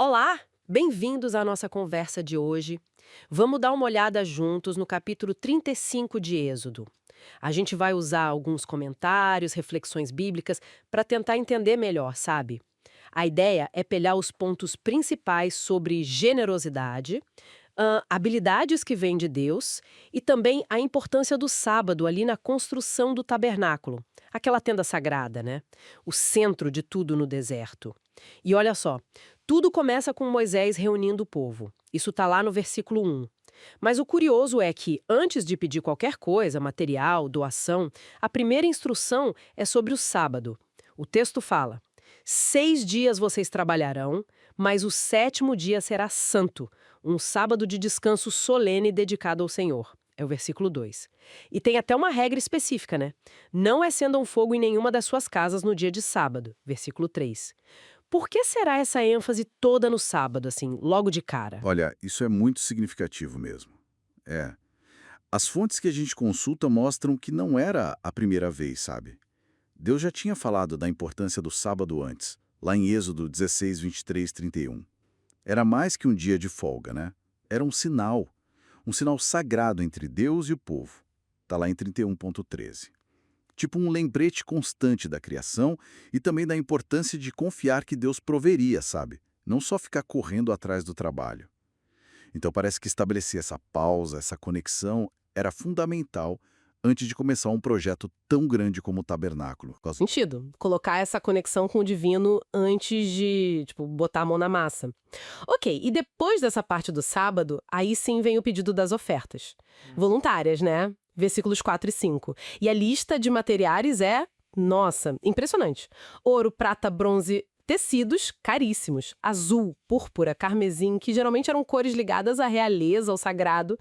Olá, bem-vindos à nossa conversa de hoje. Vamos dar uma olhada juntos no capítulo 35 de Êxodo. A gente vai usar alguns comentários, reflexões bíblicas para tentar entender melhor, sabe? A ideia é pegar os pontos principais sobre generosidade, habilidades que vêm de Deus e também a importância do sábado ali na construção do tabernáculo, aquela tenda sagrada, né? O centro de tudo no deserto. E olha só, tudo começa com Moisés reunindo o povo. Isso está lá no versículo 1. Mas o curioso é que, antes de pedir qualquer coisa, material, doação, a primeira instrução é sobre o sábado. O texto fala: 6 dias vocês trabalharão, mas o sétimo dia será santo, um sábado de descanso solene dedicado ao Senhor. É o versículo 2. E tem até uma regra específica, né? Não acendam fogo em nenhuma das suas casas no dia de sábado. Versículo 3. Por que será essa ênfase toda no sábado, assim, logo de cara? Olha, isso é muito significativo mesmo. É. As fontes que a gente consulta mostram que não era a primeira vez, sabe? Deus já tinha falado da importância do sábado antes, lá em Êxodo 16, 23, 31. Era mais que um dia de folga, né? Era um sinal sagrado entre Deus e o povo. Está lá em 31.13. Tipo um lembrete constante da criação e também da importância de confiar que Deus proveria, sabe? Não só ficar correndo atrás do trabalho. Então parece que estabelecer essa pausa, essa conexão, era fundamental antes de começar um projeto tão grande como o tabernáculo. Sentido. Colocar essa conexão com o divino antes de, tipo, botar a mão na massa. Ok, e depois dessa parte do sábado, aí sim vem o pedido das ofertas. Voluntárias, né? Versículos 4 e 5. E a lista de materiais é, nossa, impressionante. Ouro, prata, bronze, tecidos caríssimos. Azul, púrpura, carmesim, que geralmente eram cores ligadas à realeza, ao sagrado.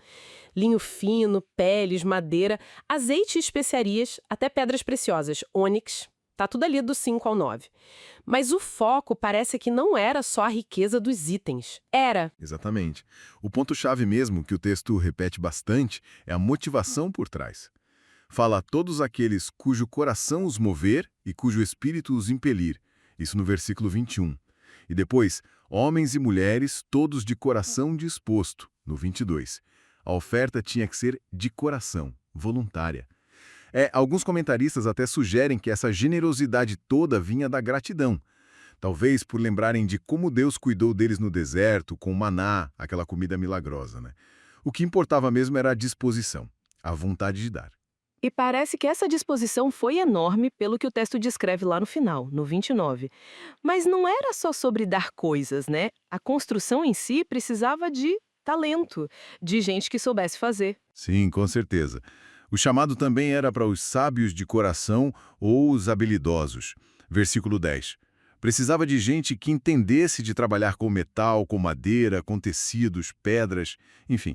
Linho fino, peles, madeira, azeite e especiarias, até pedras preciosas, ônix. Tá tudo ali do 5 ao 9. Mas o foco parece que não era só a riqueza dos itens. Era. Exatamente. O ponto-chave mesmo, que o texto repete bastante, é a motivação por trás. Fala a todos aqueles cujo coração os mover e cujo espírito os impelir. Isso no versículo 21. E depois, homens e mulheres, todos de coração disposto, no 22. A oferta tinha que ser de coração, voluntária. Alguns comentaristas até sugerem que essa generosidade toda vinha da gratidão. Talvez por lembrarem de como Deus cuidou deles no deserto, com o maná, aquela comida milagrosa, né? O que importava mesmo era a disposição, a vontade de dar. E parece que essa disposição foi enorme pelo que o texto descreve lá no final, no 29. Mas não era só sobre dar coisas, né? A construção em si precisava de talento, de gente que soubesse fazer. Sim, com certeza. O chamado também era para os sábios de coração ou os habilidosos. Versículo 10. Precisava de gente que entendesse de trabalhar com metal, com madeira, com tecidos, pedras, enfim.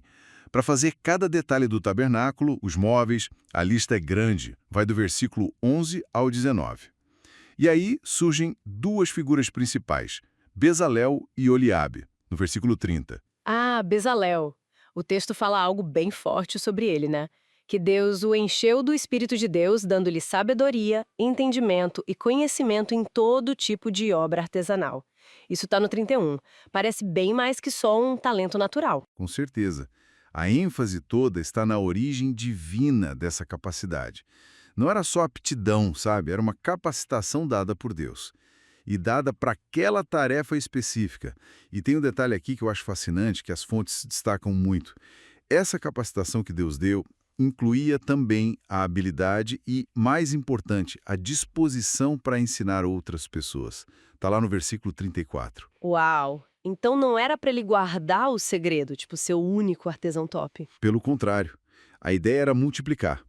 Para fazer cada detalhe do tabernáculo, os móveis, a lista é grande, vai do versículo 11 ao 19. E aí surgem duas figuras principais, Bezalel e Oliabe, no versículo 30. Ah, Bezalel. O texto fala algo bem forte sobre ele, né? Que Deus o encheu do Espírito de Deus, dando-lhe sabedoria, entendimento e conhecimento em todo tipo de obra artesanal. Isso está no 31. Parece bem mais que só um talento natural. Com certeza. A ênfase toda está na origem divina dessa capacidade. Não era só aptidão, sabe? Era uma capacitação dada por Deus. E dada para aquela tarefa específica. E tem um detalhe aqui que eu acho fascinante, que as fontes destacam muito. Essa capacitação que Deus deu incluía também a habilidade e, mais importante, a disposição para ensinar outras pessoas. Está lá no versículo 34. Uau! Então não era para ele guardar o segredo, tipo, ser o único artesão top. Pelo contrário, a ideia era multiplicar.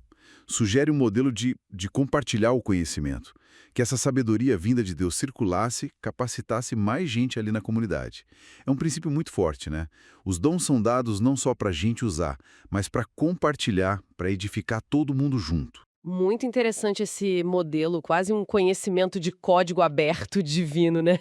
Sugere um modelo de compartilhar o conhecimento, que essa sabedoria vinda de Deus circulasse, capacitasse mais gente ali na comunidade. É um princípio muito forte, né? Os dons são dados não só para a gente usar, mas para compartilhar, para edificar todo mundo junto. Muito interessante esse modelo, quase um conhecimento de código aberto divino, né?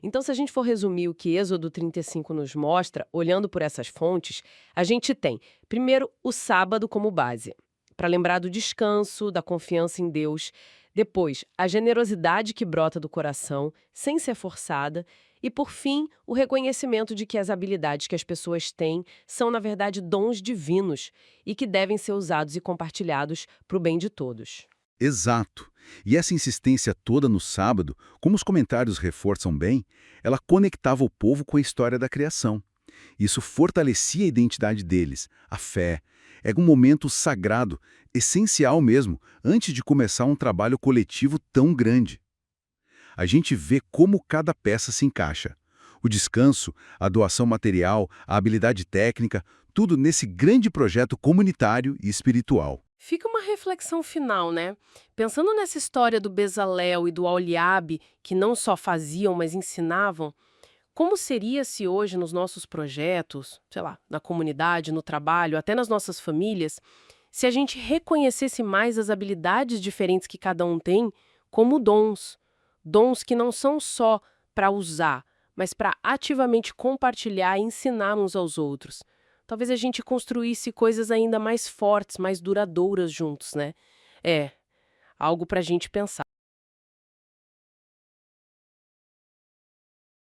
Então, se a gente for resumir o que Êxodo 35 nos mostra, olhando por essas fontes, a gente tem, primeiro, o sábado como base, para lembrar do descanso, da confiança em Deus. Depois, a generosidade que brota do coração, sem ser forçada. E, por fim, o reconhecimento de que as habilidades que as pessoas têm são, na verdade, dons divinos e que devem ser usados e compartilhados para o bem de todos. Exato. E essa insistência toda no sábado, como os comentários reforçam bem, ela conectava o povo com a história da criação. Isso fortalecia a identidade deles, a fé. Era um momento sagrado, essencial mesmo, antes de começar um trabalho coletivo tão grande. A gente vê como cada peça se encaixa. O descanso, a doação material, a habilidade técnica, tudo nesse grande projeto comunitário e espiritual. Fica uma reflexão final, né? Pensando nessa história do Bezalel e do Aholiabe, que não só faziam, mas ensinavam, como seria se hoje nos nossos projetos, sei lá, na comunidade, no trabalho, até nas nossas famílias, se a gente reconhecesse mais as habilidades diferentes que cada um tem como dons? Dons que não são só para usar, mas para ativamente compartilhar e ensinar uns aos outros. Talvez a gente construísse coisas ainda mais fortes, mais duradouras juntos, né? É, algo para a gente pensar.